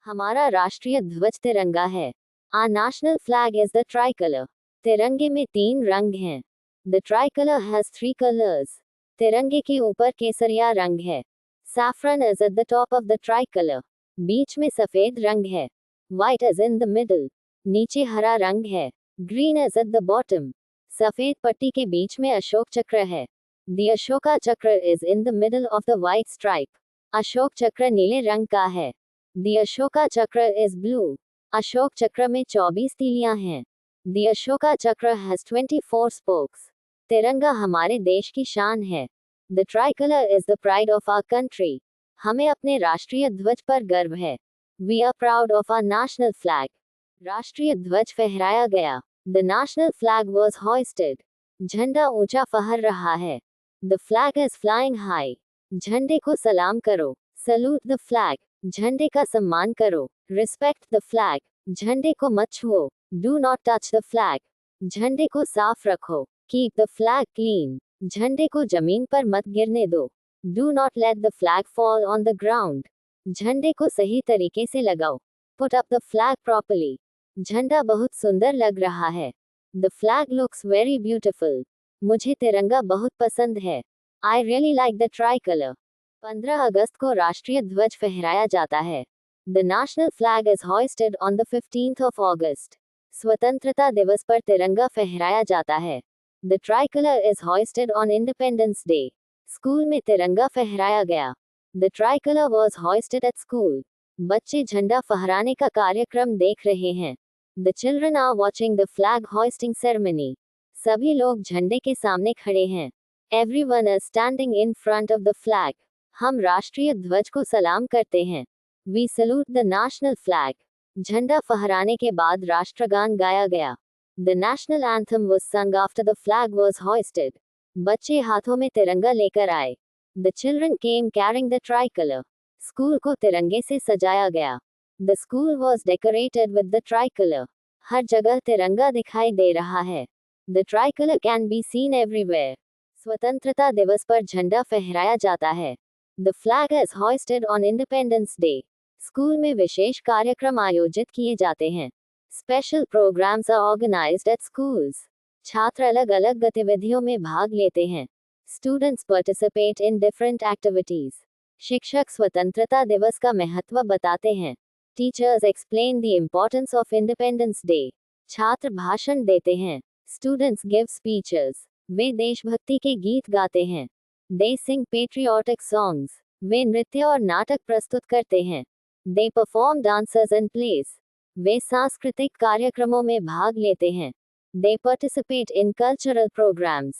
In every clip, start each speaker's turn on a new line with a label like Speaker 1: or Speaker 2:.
Speaker 1: हमारा राष्ट्रीय ध्वज तिरंगा है। Our national flag is the tricolor. तिरंगे में 3 रंग हैं। The tricolor has 3 colors. तिरंगे के ऊपर केसरिया रंग है। Saffron is at the top of the tricolor. बीच में सफेद रंग है। White is in the middle. नीचे हरा रंग है। Green is at the bottom. सफेद पट्टी के बीच में अशोक चक्र है। The Ashoka चक्र is in the middle of the white stripe. Ashok चक्र नीले रंग का है। The Ashoka चक्र is blue. अशोक चक्र में 24 तीलियां हैं। The Ashoka चक्र has 24 spokes. तिरंगा हमारे देश की शान है। The tricolor is the pride of our country. हमें अपने राष्ट्रीय ध्वज पर गर्व है। We are proud of our national flag. राष्ट्रीय ध्वज फहराया गया। The national flag was hoisted. झंडा ऊंचा फहर रहा है। The flag is flying high. झंडे को सलाम करो। Salute the flag. झंडे का सम्मान करो। Respect the flag. झंडे को मत छुओ। Do not touch the flag. झंडे को साफ रखो। Keep the flag clean. झंडे को जमीन पर मत गिरने दो। Do not let the flag fall on the ground. झंडे को सही तरीके से लगाओ। Put up the flag properly. झंडा बहुत सुंदर लग रहा है। The flag looks very beautiful. मुझे तिरंगा बहुत पसंद है। I really like the tricolor. 15 अगस्त को राष्ट्रीय ध्वज फहराया जाता है। The national flag is hoisted on the 15th of August. स्वतंत्रता दिवस पर तिरंगा फहराया जाता है। The tricolor is hoisted on Independence Day. School में तिरंगा फहराया गया। The tricolor was hoisted at school. बच्चे झंडा फहराने का कार्यक्रम देख रहे हैं। The children are watching the flag hoisting ceremony. सभी लोग झंडे के सामने खड़े हैं। Everyone is standing in front of the flag. हम राष्ट्रीय ध्वज को सलाम करते हैं। We salute the national flag. झंडा फहराने के बाद राष्ट्रगान गाया गया। The national anthem was sung after the flag was hoisted. बच्चे हाथों में तिरंगा लेकर आए। The children came carrying the tricolor. School को तिरंगे से सजाया गया। The school was decorated with the tricolor. हर जगह तिरंगा दिखाई दे रहा है। The tricolor can be seen everywhere. स्वतंत्रता दिवस पर झंडा फहराया जाता है। The flag is hoisted on Independence Day. School में विशेष कार्यक्रम आयोजित किए जाते हैं। Special programs are organized at schools. छात्र अलग अलग गतिविधियों में भाग लेते हैं। Students participate in different activities. शिक्षक स्वतंत्रता दिवस का महत्व बताते हैं। Teachers explain the importance of Independence Day. छात्र भाषण देते हैं। Students give speeches. वे देशभक्ति के गीत गाते हैं। They sing patriotic songs. वे नृत्य और नाटक प्रस्तुत करते हैं। They perform dances and plays. वे सांस्कृतिक कार्यक्रमों में भाग लेते हैं। They participate in cultural programs.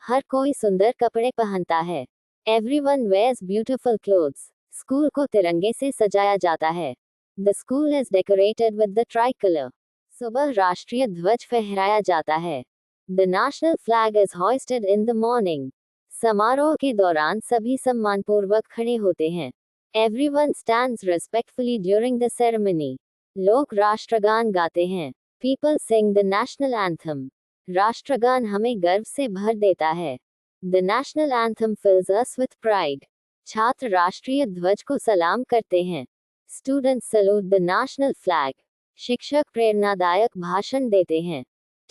Speaker 1: हर कोई सुंदर कपड़े पहनता है। Everyone wears beautiful clothes. School को तिरंगे से सजाया जाता है। The school is decorated with the tricolor. सुबह राष्ट्रीय ध्वज फहराया जाता है। The national flag is hoisted in the morning. समारोह के दौरान सभी सम्मानपूर्वक खड़े होते हैं। Everyone stands respectfully during the ceremony. लोग राष्ट्रगान गाते हैं। People sing the national anthem. राष्ट्रगान हमें गर्व से भर देता है। The national anthem fills us with pride. छात्र राष्ट्रीय ध्वज को सलाम करते हैं। Students salute the national flag. शिक्षक प्रेरणादायक भाषण देते हैं।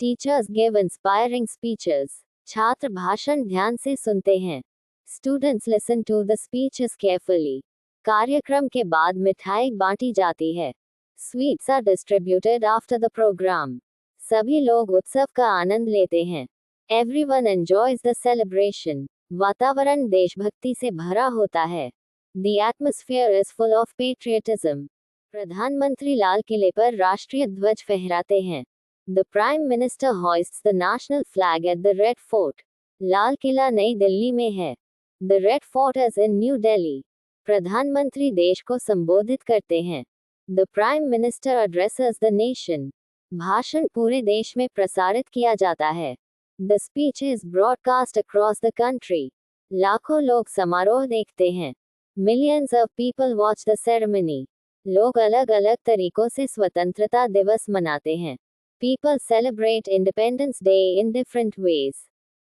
Speaker 1: Teachers give inspiring speeches. छात्र भाषण ध्यान से सुनते हैं। Students listen to the speeches carefully. कार्यक्रम के बाद मिठाई बांटी जाती है। Sweets are distributed after the program. सभी लोग उत्सव का आनंद लेते हैं। Everyone enjoys the celebration. वातावरण देशभक्ति से भरा होता है। The atmosphere is full of patriotism. प्रधानमंत्री लाल किले पर राष्ट्रीय ध्वज फहराते हैं। The Prime Minister hoists the national flag at the Red Fort. Lal Qila नई दिल्ली में है। The Red Fort is in New Delhi. प्रधानमंत्री देश को संबोधित करते हैं। The Prime Minister addresses the nation. भाषण पूरे देश में प्रसारित किया जाता है। The speech is broadcast across the country. लाखों लोग समारोह देखते हैं। Millions of people watch the ceremony. लोग अलग अलग तरीकों से स्वतंत्रता दिवस मनाते हैं। People celebrate Independence Day in different ways.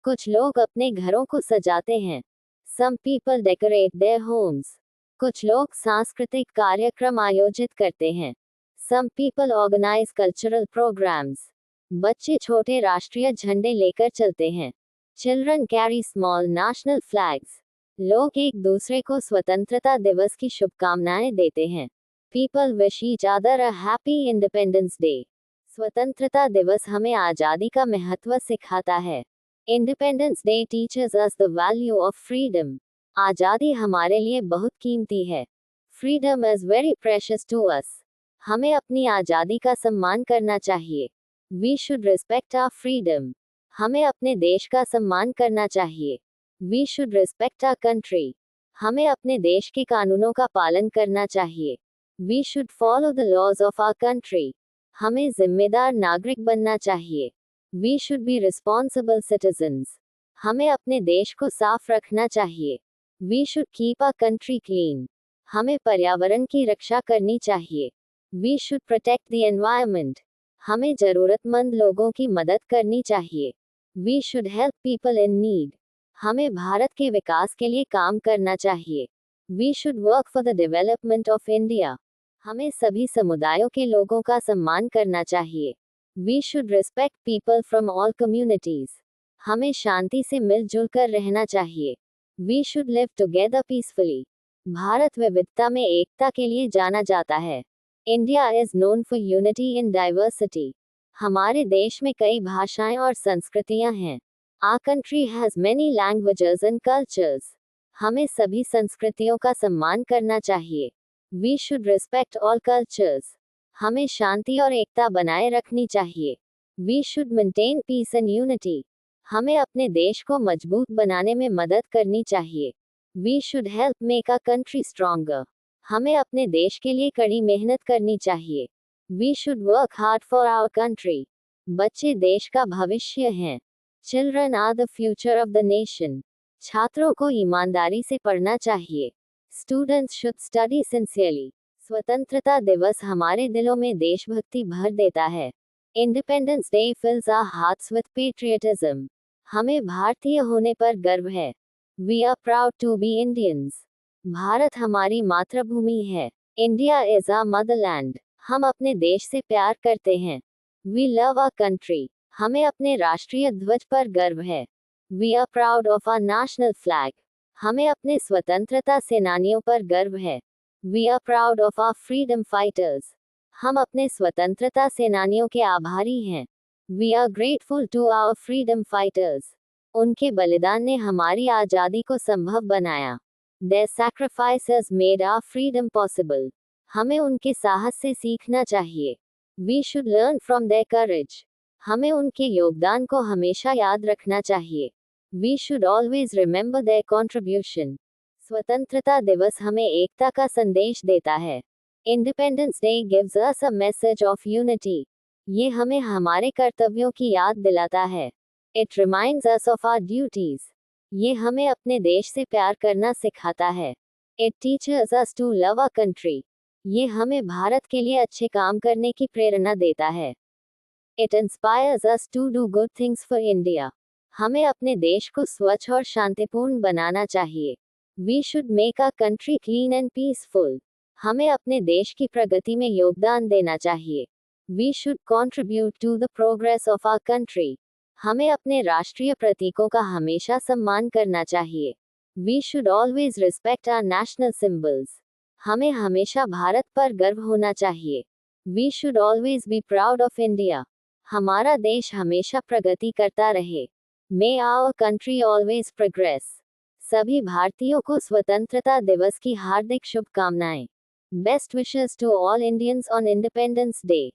Speaker 1: कुछ लोग अपने घरों को सजाते हैं। Some people decorate their homes. कुछ लोग सांस्कृतिक कार्यक्रम आयोजित करते हैं। Some people organize cultural programs. बच्चे छोटे राष्ट्रीय झंडे लेकर चलते हैं। Children carry small national flags. लोग एक दूसरे को स्वतंत्रता दिवस की शुभकामनाएं देते हैं। People wish each other a happy Independence Day. स्वतंत्रता दिवस हमें आज़ादी का महत्व सिखाता है। Independence Day teaches us the value of freedom. आज़ादी हमारे लिए बहुत कीमती है। Freedom is very precious to us. हमें अपनी आज़ादी का सम्मान करना चाहिए। We should respect our freedom. हमें अपने देश का सम्मान करना चाहिए। We should respect our country. हमें अपने देश के कानूनों का पालन करना चाहिए। We should follow the laws of our country. हमें जिम्मेदार नागरिक बनना चाहिए। We should be responsible citizens. हमें अपने देश को साफ रखना चाहिए। We should keep our country clean. हमें पर्यावरण की रक्षा करनी चाहिए। We should protect the environment. हमें जरूरतमंद लोगों की मदद करनी चाहिए। We should help people in need. हमें भारत के विकास के लिए काम करना चाहिए। We should work for the development of India. हमें सभी समुदायों के लोगों का सम्मान करना चाहिए। We should respect people from all communities. हमें शांति से मिलजुल कर रहना चाहिए। We should live together peacefully. Bharat विविधता में एकता के लिए जाना जाता है। India is known for unity in diversity. हमारे देश में कई भाषाएं और संस्कृतियां हैं। Our country has many languages and cultures. हमें सभी संस्कृतियों का सम्मान करना चाहिए। We should respect all cultures. हमें शांति और एकता बनाए रखनी चाहिए। We should maintain peace and unity. हमें अपने देश को मजबूत बनाने में मदद करनी चाहिए। We should help make our country stronger. हमें अपने देश के लिए कड़ी मेहनत करनी चाहिए। We should work hard for our country. बच्चे देश का भविष्य हैं। Children are the future of the nation. छात्रों को ईमानदारी से पढ़ना चाहिए। Students should study sincerely. स्वतंत्रता दिवस हमारे दिलों में देशभक्ति भर देता है। Independence Day fills our hearts with patriotism. हमें भारतीय होने पर गर्व है। We are proud to be Indians. Bharat हमारी मातृभूमि है। India is our motherland. हम अपने देश से प्यार करते हैं। We love our country. हमें अपने राष्ट्रीय ध्वज पर गर्व है। We are proud of our national flag. हमें अपने स्वतंत्रता सेनानियों पर गर्व है। We are proud of our freedom fighters. हम अपने स्वतंत्रता सेनानियों के आभारी हैं। We are grateful to our freedom fighters. उनके बलिदान ने हमारी आज़ादी को संभव बनाया। Their sacrifices made our freedom possible. हमें उनके साहस से सीखना चाहिए। We should learn from their courage. हमें उनके योगदान को हमेशा याद रखना चाहिए। We should always remember their contribution. स्वतंत्रता दिवस हमें एकता का संदेश देता है। Independence Day gives us a message of unity. ये हमें हमारे कर्तव्यों की याद दिलाता है। It reminds us of our duties. ये हमें अपने देश से प्यार करना सिखाता है। It teaches us to love our country. ये हमें भारत के लिए अच्छे काम करने की प्रेरणा देता है। It inspires us to do good things for India. हमें अपने देश को स्वच्छ और शांतिपूर्ण बनाना चाहिए। We should make our country clean and peaceful. हमें अपने देश की प्रगति में योगदान देना चाहिए। We should contribute to the progress of our country. हमें अपने राष्ट्रीय प्रतीकों का हमेशा सम्मान करना चाहिए। We should always respect our national symbols. हमें हमेशा भारत पर गर्व होना चाहिए। We should always be proud of India. हमारा देश हमेशा प्रगति करता रहे। May our country always progress. सभी भारतीयों को स्वतंत्रता दिवस की हार्दिक शुभकामनाएं। Best wishes to all Indians on Independence Day.